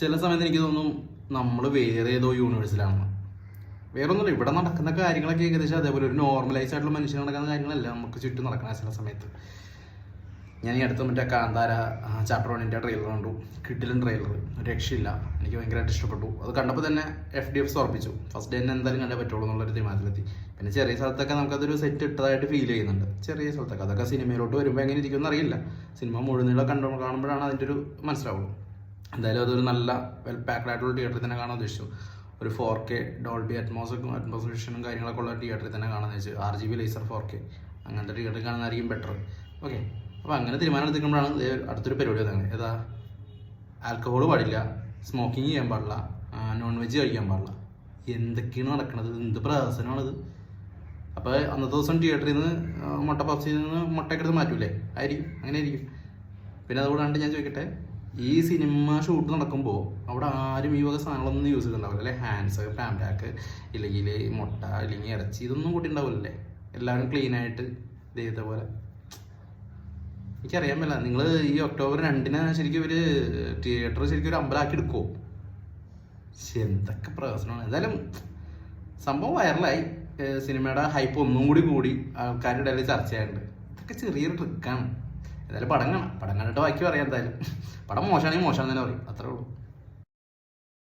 ചില സമയത്ത് എനിക്ക് തോന്നും നമ്മൾ വേറെ ഏതോ യൂണിവേഴ്സിലാണെന്ന്. വേറെ ഒന്നുമില്ല, ഇവിടെ നടക്കുന്ന കാര്യങ്ങളൊക്കെ ഏകദേശം അതേപോലെ ഒരു നോർമലൈസ് ആയിട്ടുള്ള മനുഷ്യൻ നടക്കുന്ന കാര്യങ്ങളല്ല നമുക്ക് ചുറ്റും നടക്കുന്ന ചില സമയത്ത്. ഞാൻ ഈ അടുത്ത മറ്റേ കാന്താര ചാപ്റ്റർ 1 ട്രെയിലർ കണ്ടു. കിഡിലൻ ട്രെയിലർ, രക്ഷയില്ല. എനിക്ക് ഭയങ്കരമായിട്ട് ഇഷ്ടപ്പെട്ടു. അത് കണ്ടപ്പോൾ തന്നെ FDFs ഉറപ്പിച്ചു. ഫസ്റ്റ് ഡേ തന്നെ എന്തായാലും കണ്ടേ പറ്റുള്ളൂ എന്നുള്ളൊരു തീരുമാനത്തിലെത്തി. പിന്നെ ചെറിയ സ്ഥലത്തൊക്കെ നമുക്കതൊരു സെറ്റ് ഇട്ടതായിട്ട് ഫീൽ ചെയ്യുന്നുണ്ട്. ചെറിയ സ്ഥലത്തൊക്കെ അതൊക്കെ സിനിമയിലോട്ട് വരുമ്പോൾ എങ്ങനെ ഇരിക്കുമെന്ന് അറിയില്ല. സിനിമ മുഴുനീളം കാണുമ്പോഴാണ് അതിൻ്റെ ഒരു മനസ്സിലാവുള്ളൂ. എന്തായാലും അതൊരു നല്ല വെൽ പാക്ഡ് ആയിട്ടുള്ള തിയേറ്ററിൽ തന്നെ കാണാൻ ഉദ്ദേശിച്ചു. ഒരു 4K ഡോൾബി അറ്റ്മോസ്ഫിഷനും കാര്യങ്ങളൊക്കെ ഉള്ള തിയേറ്ററിൽ തന്നെ കാണാമെന്ന് വെച്ചു. RGB ലേസർ 4K അങ്ങനത്തെ തിയേറ്ററിൽ കാണുന്നതായിരിക്കും ബെറ്റർ. ഓക്കെ, അപ്പോൾ അങ്ങനെ തീരുമാനം എടുത്തിരിക്കുമ്പോഴാണ് അടുത്തൊരു പരിപാടി വന്നത്. ഏതാ, ആൽക്കഹോൾ പാടില്ല, സ്മോക്കിങ് ചെയ്യാൻ പാടില്ല, നോൺ വെജ് കഴിക്കാൻ പാടില്ല. എന്തൊക്കെയാണ് നടക്കുന്നത്? എന്ത് പ്രഹസനമാണത്? അപ്പോൾ അന്നത്തെ ദിവസം തിയേറ്ററിൽ നിന്ന് മുട്ട പപ്സിൽ നിന്ന് മുട്ടയൊക്കെ എടുത്ത് മാറ്റൂലേ? ആയിരിക്കും, അങ്ങനെ ആയിരിക്കും. പിന്നെ അതുകൂടാണ്ട് ഞാൻ ചോദിക്കട്ടെ, ഈ സിനിമ ഷൂട്ട് നടക്കുമ്പോൾ അവിടെ ആരും ഈ വക സാധനങ്ങളൊന്നും യൂസ് ചെയ്തിട്ടുണ്ടാവില്ല അല്ലേ? ഹാൻഡ്സ്, പാംപാക്ക്, ഇല്ലെങ്കിൽ മുട്ട, ഇല്ലെങ്കിൽ ഇറച്ചി, ഇതൊന്നും കൂട്ടിയിട്ടുണ്ടാവില്ലേ? എല്ലാവരും ക്ലീനായിട്ട് ദൈവത്തെ പോലെ. എനിക്കറിയാൻ പറ്റില്ല, നിങ്ങൾ ഈ ഒക്ടോബർ 2 ശരിക്കും ഒരു തിയേറ്റർ ശരിക്കും ഒരു അമ്പലമാക്കി എടുക്കുമോ? എന്തൊക്കെ പ്രശ്നമാണ്. എന്തായാലും സംഭവം വൈറലായി. സിനിമയുടെ ഹൈപ്പ് ഒന്നും കൂടി ആൾക്കാരുടെ ഇടയിൽ ചർച്ച ചെയ്യാറുണ്ട്. ഇതൊക്കെ ചെറിയൊരു ട്രിക്കാണ്. എന്തായാലും പടം കണ്ടിട്ട് ബാക്കി പറയാം. എന്തായാലും പടം മോശമാണെങ്കിൽ മോശമാണെന്ന് തന്നെ പറയും, അത്രേ ഉള്ളൂ.